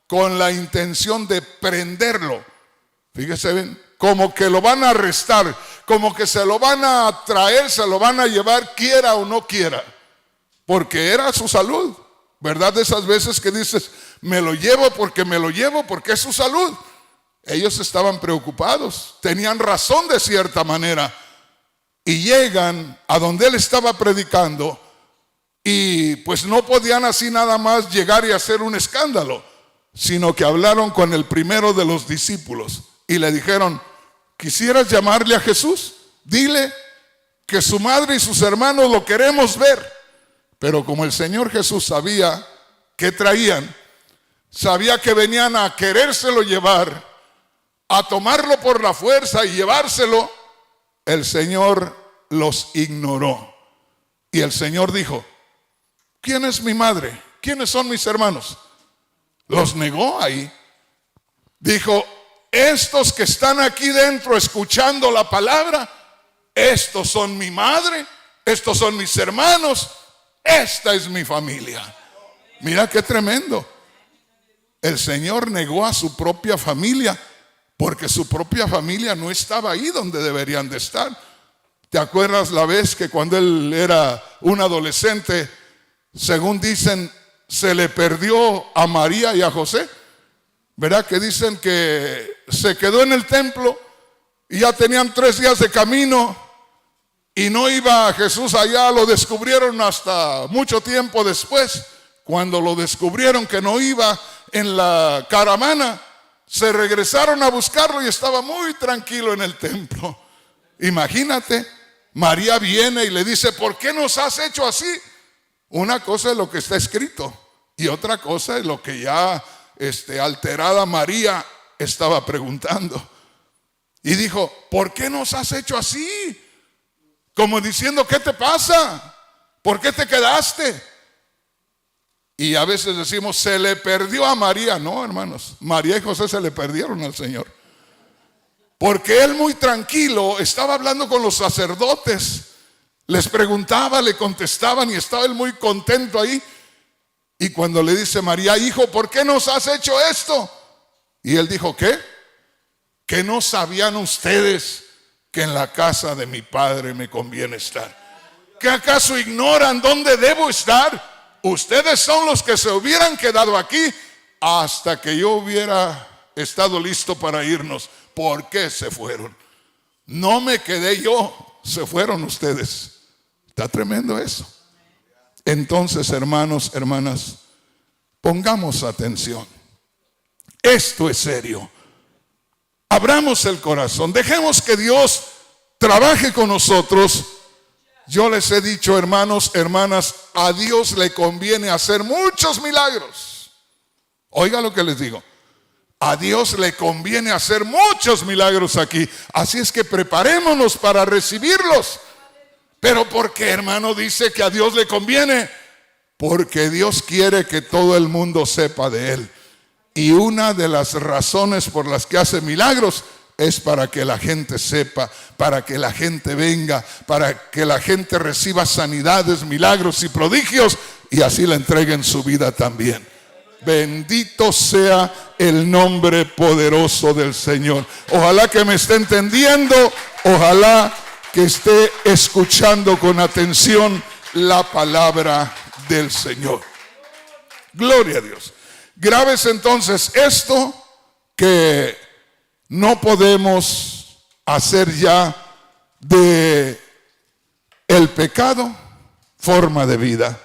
con la intención de prenderlo. Fíjese bien, como que lo van a arrestar, como que se lo van a traer, se lo van a llevar, quiera o no quiera, porque era su salud, ¿verdad? De esas veces que dices, me lo llevo porque es su salud. Ellos estaban preocupados, tenían razón de cierta manera, y llegan a donde él estaba predicando, y pues no podían así nada más llegar y hacer un escándalo, sino que hablaron con el primero de los discípulos y le dijeron: ¿quisieras llamarle a Jesús? Dile que su madre y sus hermanos lo queremos ver. Pero como el Señor Jesús sabía qué traían, sabía que venían a querérselo llevar, a tomarlo por la fuerza y llevárselo, el Señor los ignoró. Y el Señor dijo: ¿quién es mi madre? ¿Quiénes son mis hermanos? Los negó ahí. Dijo: estos que están aquí dentro escuchando la palabra, estos son mi madre, estos son mis hermanos, esta es mi familia. Mira qué tremendo. El Señor negó a su propia familia porque su propia familia no estaba ahí donde deberían de estar. ¿Te acuerdas la vez que cuando él era un adolescente, según dicen, se le perdió a María y a José? ¿Verdad? Que dicen que se quedó en el templo y ya tenían 3 días de camino y no iba Jesús allá. Lo descubrieron hasta mucho tiempo después. Cuando lo descubrieron que no iba en la caravana, se regresaron a buscarlo y estaba muy tranquilo en el templo. Imagínate, María viene y le dice: ¿por qué nos has hecho así? Una cosa es lo que está escrito y otra cosa es lo que ya alterada María estaba preguntando. Y dijo: ¿por qué nos has hecho así? Como diciendo: ¿qué te pasa? ¿Por qué te quedaste? Y a veces decimos: se le perdió a María. No, hermanos, María y José se le perdieron al Señor, porque él muy tranquilo estaba hablando con los sacerdotes. Les preguntaba, le contestaban y estaba él muy contento ahí. Y cuando le dice María: hijo, ¿por qué nos has hecho esto? Y él dijo: ¿qué? ¿Que no sabían ustedes que en la casa de mi padre me conviene estar? ¿Que acaso ignoran dónde debo estar? Ustedes son los que se hubieran quedado aquí hasta que yo hubiera estado listo para irnos. ¿Por qué se fueron? No me quedé yo, se fueron ustedes. Está tremendo eso. Entonces, hermanos, hermanas, pongamos atención. Esto es serio. Abramos el corazón. Dejemos que Dios trabaje con nosotros. Yo les he dicho, hermanos, hermanas, a Dios le conviene hacer muchos milagros. Oiga lo que les digo. A Dios le conviene hacer muchos milagros aquí. Así es que preparémonos para recibirlos. Pero ¿por qué, hermano, dice que a Dios le conviene? Porque Dios quiere que todo el mundo sepa de Él. Y una de las razones por las que hace milagros es para que la gente sepa, para que la gente venga, para que la gente reciba sanidades, milagros y prodigios, y así le entreguen su vida también. Bendito sea el nombre poderoso del Señor. Ojalá que me esté entendiendo, ojalá que esté escuchando con atención la palabra del Señor. Gloria a Dios. Grabes entonces esto, que no podemos hacer ya de el pecado forma de vida.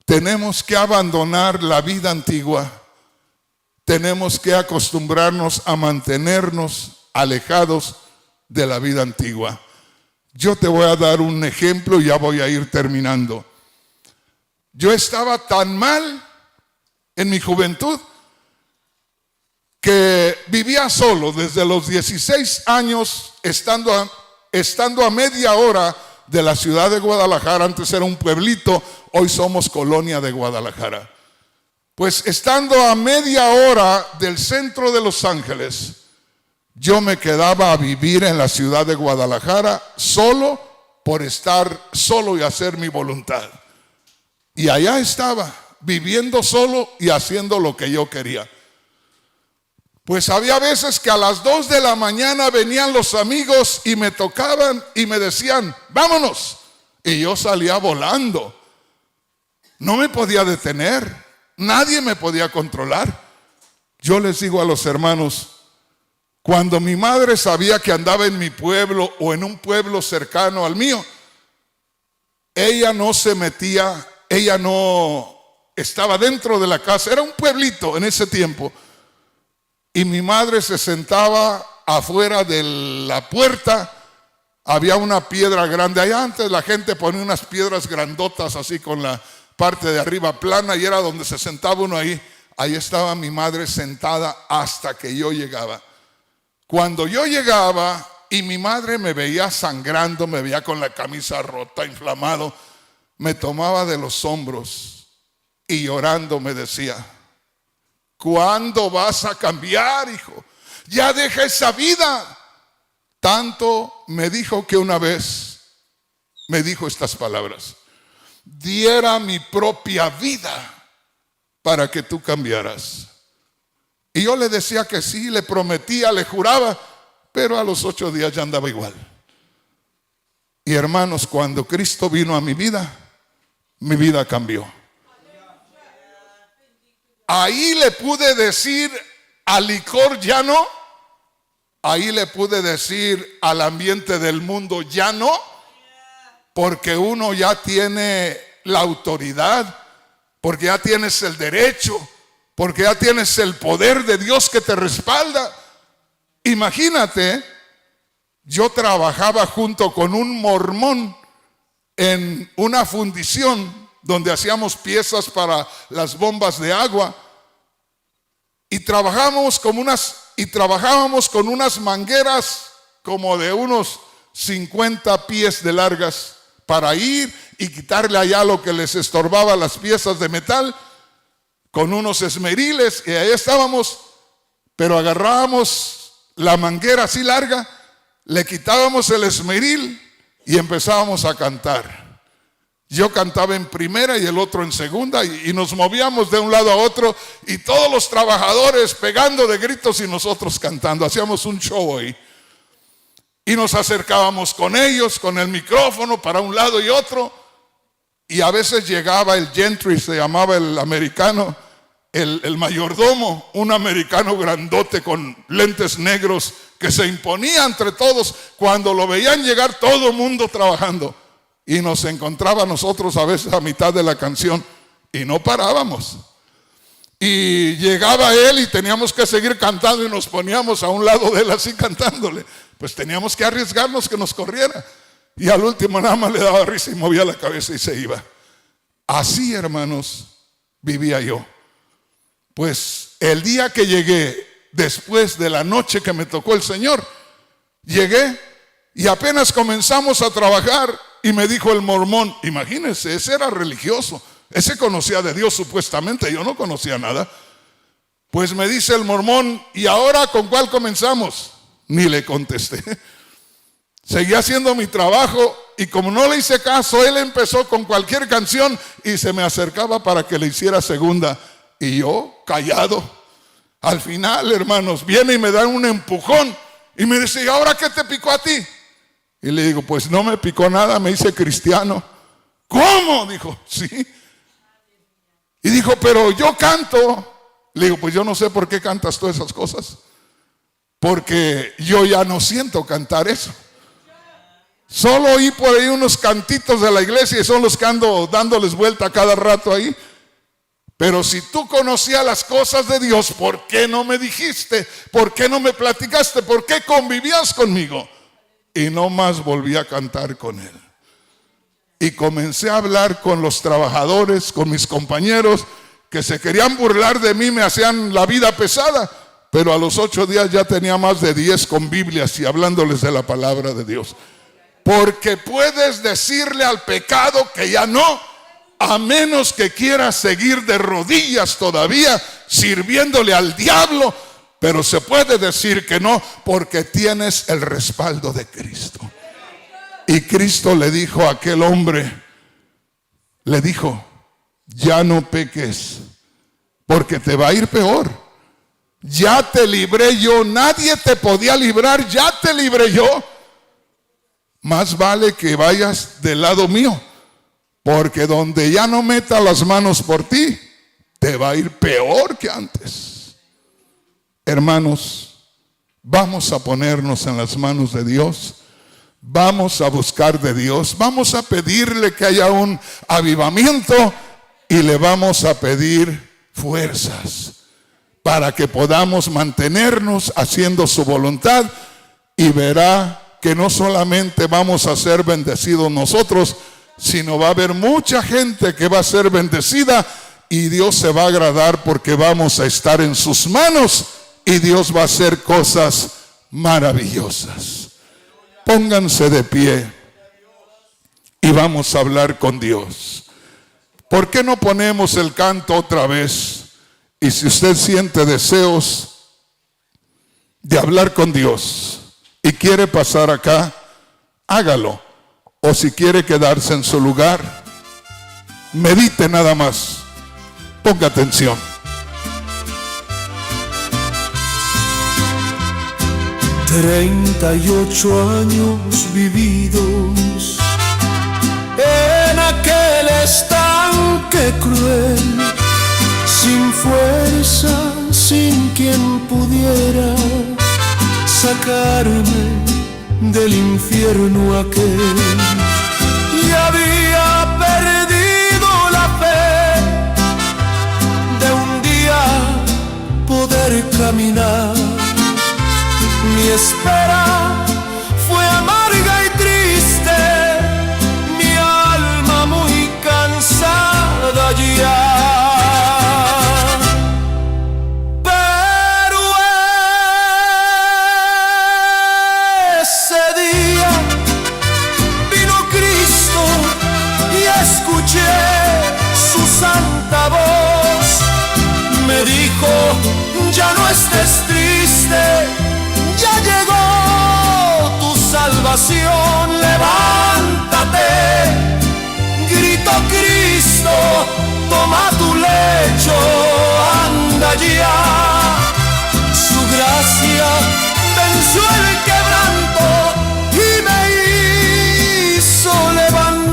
Tenemos que abandonar la vida antigua. Tenemos que acostumbrarnos a mantenernos alejados de la vida antigua. Yo te voy a dar un ejemplo y ya voy a ir terminando. Yo estaba tan mal en mi juventud que vivía solo desde los 16 años, estando a media hora de la ciudad de Guadalajara. Antes era un pueblito, hoy somos colonia de Guadalajara. Pues estando a media hora del centro de Los Ángeles, yo me quedaba a vivir en la ciudad de Guadalajara solo por estar solo y hacer mi voluntad. Y allá estaba, viviendo solo y haciendo lo que yo quería. Pues había veces que a las 2 de la mañana venían los amigos y me tocaban y me decían, vámonos. Y yo salía volando. No me podía detener. Nadie me podía controlar. Yo les digo a los hermanos, cuando mi madre sabía que andaba en mi pueblo o en un pueblo cercano al mío, ella no se metía, ella no estaba dentro de la casa. Era un pueblito en ese tiempo. Y mi madre se sentaba afuera de la puerta. Había una piedra grande. Allá antes la gente ponía unas piedras grandotas así con la parte de arriba plana, y era donde se sentaba uno ahí. Ahí estaba mi madre sentada hasta que yo llegaba. Cuando yo llegaba y mi madre me veía sangrando, me veía con la camisa rota, inflamado, me tomaba de los hombros y llorando me decía, ¿cuándo vas a cambiar, hijo? Ya deja esa vida. Tanto me dijo que una vez me dijo estas palabras: diera mi propia vida para que tú cambiaras. Y yo le decía que sí, le prometía, le juraba, pero a los 8 días ya andaba igual. Y hermanos, cuando Cristo vino a mi vida cambió. Ahí le pude decir al licor ya no. Ahí le pude decir al ambiente del mundo ya no. Porque uno ya tiene la autoridad, porque ya tienes el derecho, porque ya tienes el poder de Dios que te respalda. Imagínate, yo trabajaba junto con un mormón en una fundición donde hacíamos piezas para las bombas de agua, y trabajábamos con unas mangueras como de unos 50 pies de largas para ir y quitarle allá lo que les estorbaba, las piezas de metal, con unos esmeriles, y ahí estábamos. Pero agarrábamos la manguera así larga, le quitábamos el esmeril y empezábamos a cantar. Yo cantaba en primera y el otro en segunda, y nos movíamos de un lado a otro, y todos los trabajadores pegando de gritos y nosotros cantando. Hacíamos un show ahí. Y nos acercábamos con ellos, con el micrófono para un lado y otro. Y a veces llegaba el gentry, se llamaba el americano, el mayordomo, un americano grandote con lentes negros que se imponía entre todos. Cuando lo veían llegar, todo el mundo trabajando. Y nos encontraba a nosotros a veces a mitad de la canción y no parábamos. Y llegaba él y teníamos que seguir cantando, y nos poníamos a un lado de él así cantándole. Pues teníamos que arriesgarnos que nos corriera. Y al último nada más le daba risa y movía la cabeza y se iba. Así, hermanos, vivía yo. Pues el día que llegué, después de la noche que me tocó el Señor, llegué y apenas comenzamos a trabajar, y me dijo el mormón, imagínense, ese era religioso, ese conocía de Dios supuestamente, yo no conocía nada. Pues me dice el mormón, ¿y ahora con cuál comenzamos? Ni le contesté. Seguí haciendo mi trabajo, y como no le hice caso, él empezó con cualquier canción y se me acercaba para que le hiciera segunda, y yo callado. Al final, hermanos, viene y me da un empujón y me dice, ¿y ahora qué te picó a ti? Y le digo, pues no me picó nada, me hice cristiano. ¿Cómo? Dijo, sí. Y dijo, pero yo canto. Le digo, pues yo no sé por qué cantas todas esas cosas, porque yo ya no siento cantar eso. Solo oí por ahí unos cantitos de la iglesia y son los que ando dándoles vuelta cada rato ahí. Pero si tú conocías las cosas de Dios, ¿por qué no me dijiste? ¿Por qué no me platicaste? ¿Por qué convivías conmigo? Y no más volví a cantar con él. Y comencé a hablar con los trabajadores, con mis compañeros, que se querían burlar de mí, me hacían la vida pesada. pero a los 8 días ya tenía más de 10 con Biblias y hablándoles de la palabra de Dios. Porque puedes decirle al pecado que ya no, a menos que quieras seguir de rodillas todavía sirviéndole al diablo, pero se puede decir que no porque tienes el respaldo de Cristo. Y Cristo le dijo a aquel hombre, le dijo, ya no peques, porque te va a ir peor. Ya te libré yo, nadie te podía librar, ya te libré yo. Más vale que vayas del lado mío, porque donde ya no meta las manos por ti, te va a ir peor que antes. Hermanos, vamos a ponernos en las manos de Dios. Vamos a buscar de Dios, vamos a pedirle que haya un avivamiento y le vamos a pedir fuerzas para que podamos mantenernos haciendo su voluntad, y verá que no solamente vamos a ser bendecidos nosotros, sino va a haber mucha gente que va a ser bendecida y Dios se va a agradar porque vamos a estar en sus manos y Dios va a hacer cosas maravillosas. Pónganse de pie y vamos a hablar con Dios. ¿Por qué no ponemos el canto otra vez? Y si usted siente deseos de hablar con Dios y quiere pasar acá, hágalo. O si quiere quedarse en su lugar, medite nada más. Ponga atención. 38 años vividos en aquel estanque cruel, sin fuerza, sin quien pudiera sacarme del infierno aquel. Y había perdido la fe de un día poder caminar. Mi espera fue amarga y triste, mi alma muy cansada ya. Pero ese día vino Cristo y escuché su santa voz. Me dijo, ya no estés triste, ya llegó tu salvación, levántate. Gritó Cristo, toma tu lecho, anda ya. Su gracia venció el quebranto y me hizo levantar.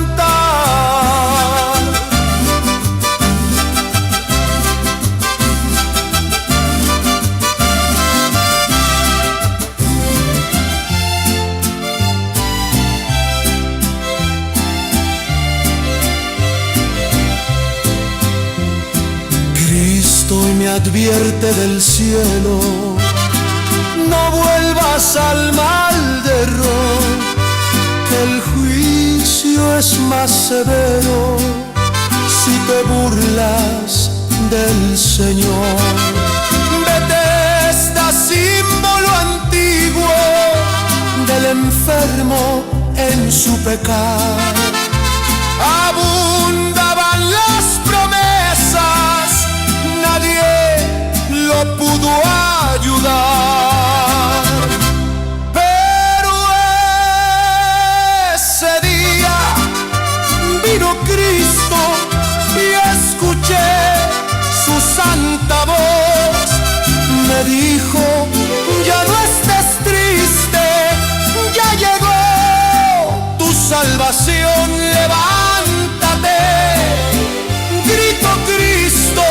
Y me advierte del cielo, no vuelvas al mal de error, que el juicio es más severo si te burlas del Señor. Detesta símbolo antiguo del enfermo en su pecado. Abundaban las promesas, nadie lo pudo ayudar. Pero ese día vino Cristo y escuché su santa voz. Me dijo, ya no estés triste, ya llegó tu salvación, levántate. Gritó Cristo,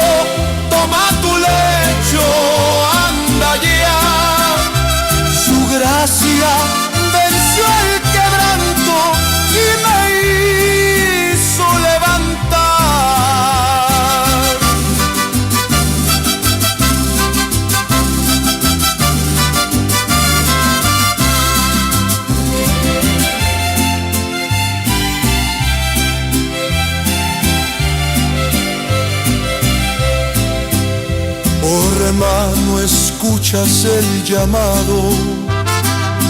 toma tu lecho, anda ya. Su gracia venció el quebranto y me hizo levantar. Oh, hermano, escucha escuchas el llamado,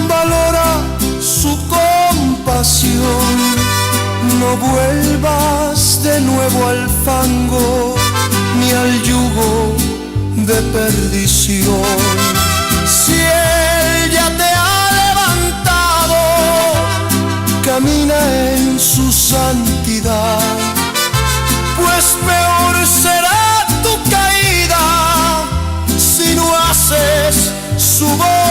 valora su compasión. No vuelvas de nuevo al fango ni al yugo de perdición. Si Él ya te ha levantado, camina en su santidad, pues peor será tu caída si no haces su voz.